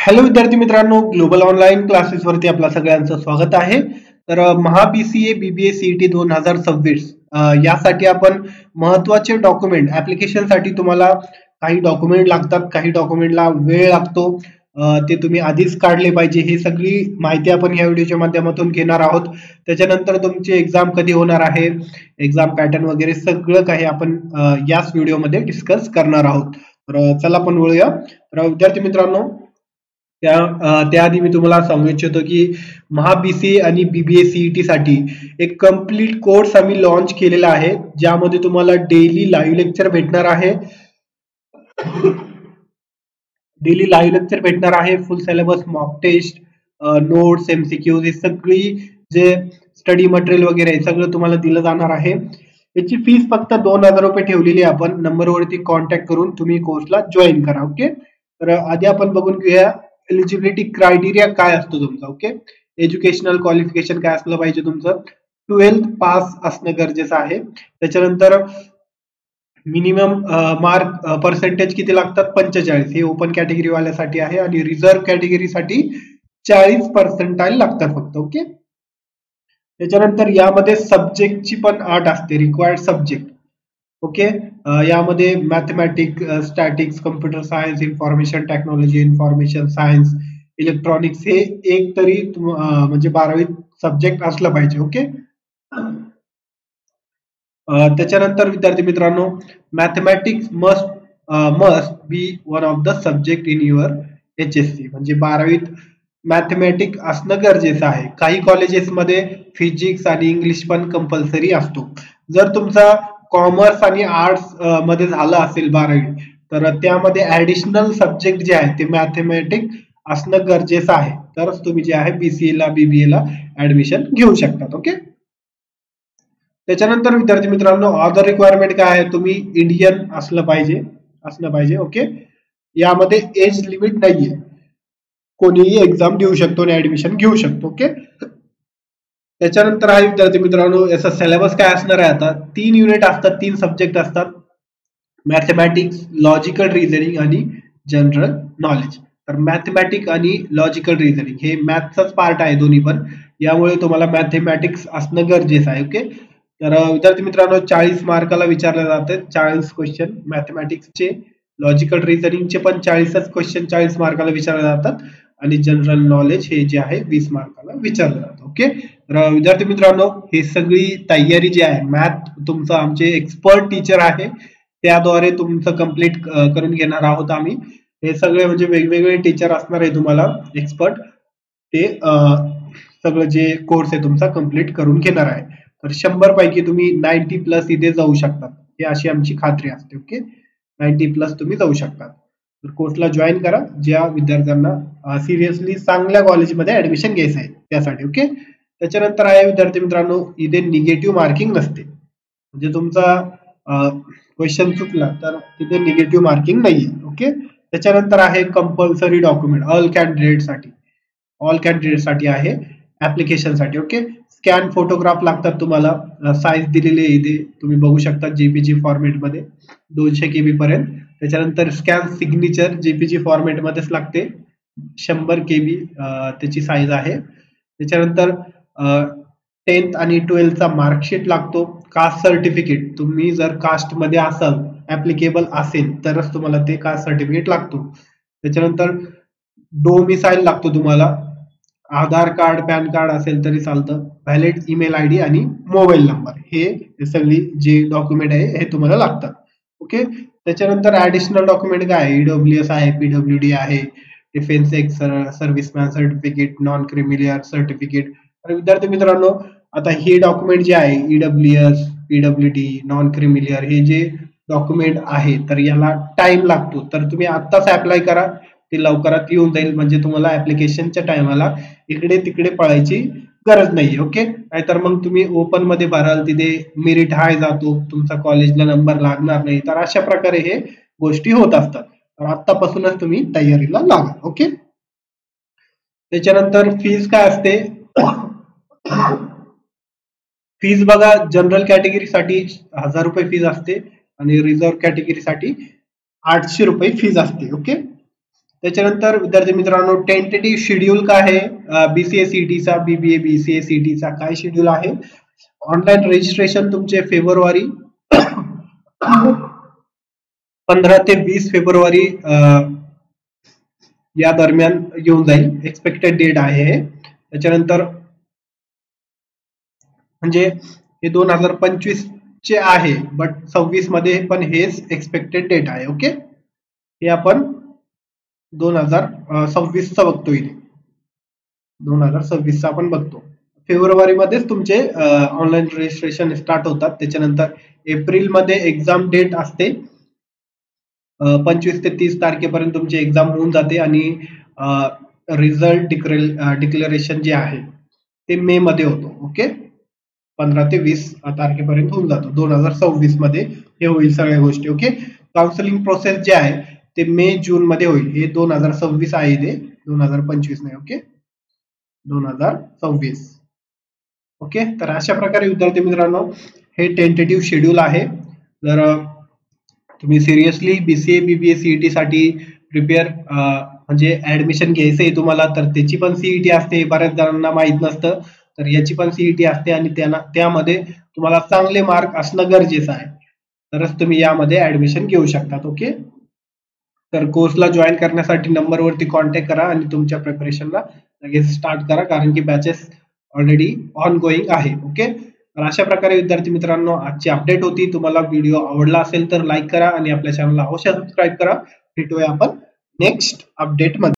Hello विद्यार्थी मित्रांनो, global online classes वरती आपलं सगळ्यांचं स्वागत आहे. तर महा BCA BBA CET 2026 यासाठी आपण महत्त्वाचे डॉक्युमेंट ऍप्लिकेशन साठी तुम्हाला काही डॉक्युमेंट लागतात, काही डॉक्युमेंटला वेळ लागतो. ते तुम्ही आधीच काढले पाहिजे. ही सगळी माहिती आपण या व्हिडिओच्या माध्यमातून घेणार आहोत. त्याच्यानंतर तुमची एक्झाम कधी होणार आहे, एक्झाम पॅटर्न वगैरे सगळं काही आपण याच व्हिडिओमध्ये डिस्कस करणार आहोत. तर चला आपण वळूया. तर विद्यार्थी मित्रांनो, त्याआधी मी तुम्हाला सांगू इच्छितो की महा BCA आणि BBA CET साठी एक कम्प्लीट कोर्स आम्ही लॉन्च केलेला आहे, ज्यामध्ये तुम्हाला डेली लाईव्ह लेक्चर भेटणार आहे. Full syllabus, mock test, notes, MCQs ही सगळी जे स्टडी मटेरियल वगैरे आहे सगळं तुम्हाला दिलं जाणार आहे. याची फीस फक्त 2000 रुपये ठेवलेली आहे. आपण नंबरवरती कॉन्टॅक्ट करून तुम्ही कोर्सला जॉईन करा. ओके, तर आधी आपण बघून घेऊया एलिजिबिलिटी क्रायटेरिया काय असतो तुमचा. ओके, एज्युकेशनल क्वालिफिकेशन काय असलं पाहिजे तुमचं, 12th पास असणं गरजेचं आहे. त्याच्यानंतर मिनिमम मार्क पर्सेंटेज किती लागतात, 45. हे ओपन कॅटेगरी वाल्यासाठी आहे आणि रिझर्व्ह कॅटेगरीसाठी 40% लागतात फक्त. ओके, त्याच्यानंतर यामध्ये सब्जेक्टची पण अट असते, रिक्वायर्ड सब्जेक्ट. ओके, यामध्ये mathematics, statics, computer science, information technology, information science, electronics हे एक तरी म्हणजे 12वीत सब्जेक्ट असलं पाहिजे. ओके, त्याच्यानंतर विद्यार्थी मित्रांनो, mathematics must be one of the subject in your HSC. म्हणजे 12वीत मॅथमॅटिक्स असणं गरजेचं आहे. काही कॉलेजेसमध्ये फिजिक्स आणि इंग्लिश पण कंपल्सरी असतो. जर तुमचा कॉमर्स आणि आर्ट्स मध्ये झालं असेल 12वी, तर त्यामध्ये ऍडिशनल सब्जेक्ट जे आहे ते मॅथमॅटिक्स असणं गरजेचं आहे. तरच तुम्ही जे आहे BCA ला BBA ला ऍडमिशन घेऊ शकतात. ओके, त्याच्यानंतर विद्यार्थी मित्रांनो, अदर रिक्वायरमेंट काय आहे, तुम्ही इंडियन असलं पाहिजे. ओके, यामध्ये एज लिमिट नाहीये, कोणीही एक्झाम देऊ शकतो आणि ऍडमिशन घेऊ शकतो. ओके, त्याच्यानंतर आहे विद्यार्थी मित्रांनो, याचा सिलेबस काय असणार आहे. आता 3 युनिट असतात, 3 सब्जेक्ट असतात, मॅथमॅटिक्स, लॉजिकल रिझनिंग आणि जनरल नॉलेज. तर मॅथमॅटिक्स आणि लॉजिकल रिझनिंग हे मॅथचाच पार्ट आहे दोन्ही पण, यामुळे तुम्हाला मॅथमॅटिक्स असणं गरजेचं आहे. ओके, तर विद्यार्थी मित्रांनो, 40 मार्काला विचारले जाते 40 क्वेश्चन मॅथमॅटिक्सचे, लॉजिकल रिझनिंगचे पण 40च क्वेश्चन 40 मार्काला विचारले जातात आणि जनरल नॉलेज हे जे आहे 20 मार्काला विचारलं जातं. ओके, तर विद्यार्थी मित्रांनो, ही सगळी तयारी जी आहे, मॅथ तुमचं आमचे एक्सपर्ट टीचर आहे त्याद्वारे तुमचं कम्प्लीट करून घेणार आहोत आम्ही. हे सगळे म्हणजे वेगवेगळे टीचर असणार आहे तुम्हाला एक्सपर्ट, ते सगळं जे कोर्स आहे तुमचा कम्प्लीट करून घेणार आहे. तर 100 पैकी तुम्ही 90+ इथे जाऊ शकतात, हे अशी आमची खात्री असते. ओके, 90+ तुम्ही जाऊ शकतात. तर कोर्सला जॉईन करा ज्या विद्यार्थ्यांना सिरियसली चांगल्या कॉलेजमध्ये ऍडमिशन घ्यायचं आहे त्यासाठी. ओके, त्याच्यानंतर आहे विद्यार्थी मित्रांनो, इथे निगेटिव्ह मार्किंग नसते. म्हणजे तुमचा क्वेश्चन चुकला तर तिथे निगेटिव्ह मार्किंग नाहीये. ओके, त्याच्यानंतर आहे कंपल्सरी डॉक्युमेंट ऑल कॅन्डिडेट आहे ऍप्लिकेशन साठी. ओके, स्कॅन फोटोग्राफ लागतात तुम्हाला, साईज दिलेली आहे इथे तुम्ही बघू शकता, JPG फॉर्मेट मध्ये 200 KB पर्यंत. त्याच्यानंतर स्कॅन सिग्नेचर JPG फॉर्मेट मध्येच लागते, 100 KB त्याची साईज आहे. त्याच्यानंतर 10th आणि 12th चा मार्कशीट लागतो. कास्ट सर्टिफिकेट, तुम्ही जर कास्ट मध्ये असाल, ऍप्लिकेबल असेल तरच तुम्हाला ते कास्ट सर्टिफिकेट लागतो. त्याच्यानंतर डोमिसाईल लागतो तुम्हाला, आधार कार्ड, पॅन कार्ड असेल तरी चालतं, व्हॅलिड ईमेल ID आणि मोबाईल नंबर, हे सगळी जे डॉक्युमेंट आहे हे तुम्हाला लागतात. ओके, त्याच्यानंतर ऍडिशनल डॉक्युमेंट काय आहे, EWS आहे, PWD आहे, defence ex serviceman certificate, non creamy layer certificate. तर विद्यार्थी मित्रांनो, आता हे डॉक्युमेंट जे आहे EWS, PWD, नॉन क्रिमिलियर हे जे डॉक्युमेंट आहे, तर याला टाइम लागतो. तर तुम्ही आत्ताच अप्लाय करा, ते लवकरात येऊन जाईल. म्हणजे तुम्हाला ऍप्लिकेशनच्या टायमाला इकडे तिकडे पळायची गरज नाही. ओके, नाहीतर मग तुम्ही ओपन मध्ये भराल, तिथे मेरिट हाय जातो, तुमचा कॉलेजला नंबर लागणार नाही. तर अशा प्रकारे हे गोष्टी होत असतात. तर आतापासूनच तुम्ही तयारीला लागा. ओके, त्याच्यानंतर फीज काय असते. फीज बघा, जनरल कॅटेगरीसाठी 1000 रुपये फीज असते आणि रिझर्व्ह कॅटेगरीसाठी 800 रुपये फीज असते. ओके, त्याच्यानंतर विद्यार्थी मित्रांनो टेंटेटिव्ह शेड्यूल काय आहे बीसीए सीईटीचा बीबीए बीसीए सीईटीचा काय शेड्यूल आहे. ऑनलाईन रजिस्ट्रेशन तुमचे फेब्रुवारी 15 ते 20 फेब्रुवारी या दरम्यान येऊन जाईल. एक्सपेक्टेड डेट आहे. त्याच्यानंतर म्हणजे हे 2025 चे आहे बट 26 मध्ये पण हेच एक्सपेक्टेड डेट आहे. ओके हे आपण 2026 चा बघतोय. 2026 चा आपण बघतो. फेब्रुवारी मध्येच तुमचे ऑनलाईन रजिस्ट्रेशन स्टार्ट होतात. त्याच्यानंतर एप्रिल मध्ये एक्झाम डेट असते. 25 ते 30 तारखेपर्यंत तुमची एक्झाम होऊन जाते आणि रिझल्ट डिक्लेरेशन जे आहे ते मे मध्ये होतो. ओके 15 ते 20 तारखेपर्यंत होऊन जातो. 2026 मध्ये हे होईल सगळ्या गोष्टी. ओके काउन्सिलिंग प्रोसेस जे आहे ते मे जून मध्ये होईल. हे 2026 आहे, ते 2025 नाही. ओके 2026. ओके तर अशा प्रकारे विद्यार्थी मित्रांनो हे टेंटेटिव्ह शेड्यूल आहे. जर तुम्ही सिरियसली बीसीए बीबीए सीईटी साठी प्रिपेअर म्हणजे ऍडमिशन घ्यायचंय तुम्हाला तर त्याची पण सीईटी असते. बऱ्याच जणांना माहित नसतं तर याची पण सीईटी असते आणि त्यामध्ये तुम्हाला चांगले मार्क असणं गरजेचं आहे तरच तुम्ही यामध्ये ऍडमिशन घेऊ शकतात. ओके तर कोर्सला जॉईन करण्यासाठी नंबरवरती कॉन्टॅक्ट करा आणि तुमच्या प्रिपरेशनला लगेच स्टार्ट करा कारण की बॅचेस ऑलरेडी ऑन गोईंग आहे. ओके तर अशा प्रकारे विद्यार्थी मित्रांनो आजची अपडेट होती. तुम्हाला व्हिडिओ आवडला असेल तर लाईक करा आणि आपल्या चॅनलला अवश्य सबस्क्राईब करा. भेटूया आपण नेक्स्ट अपडेट मध्ये.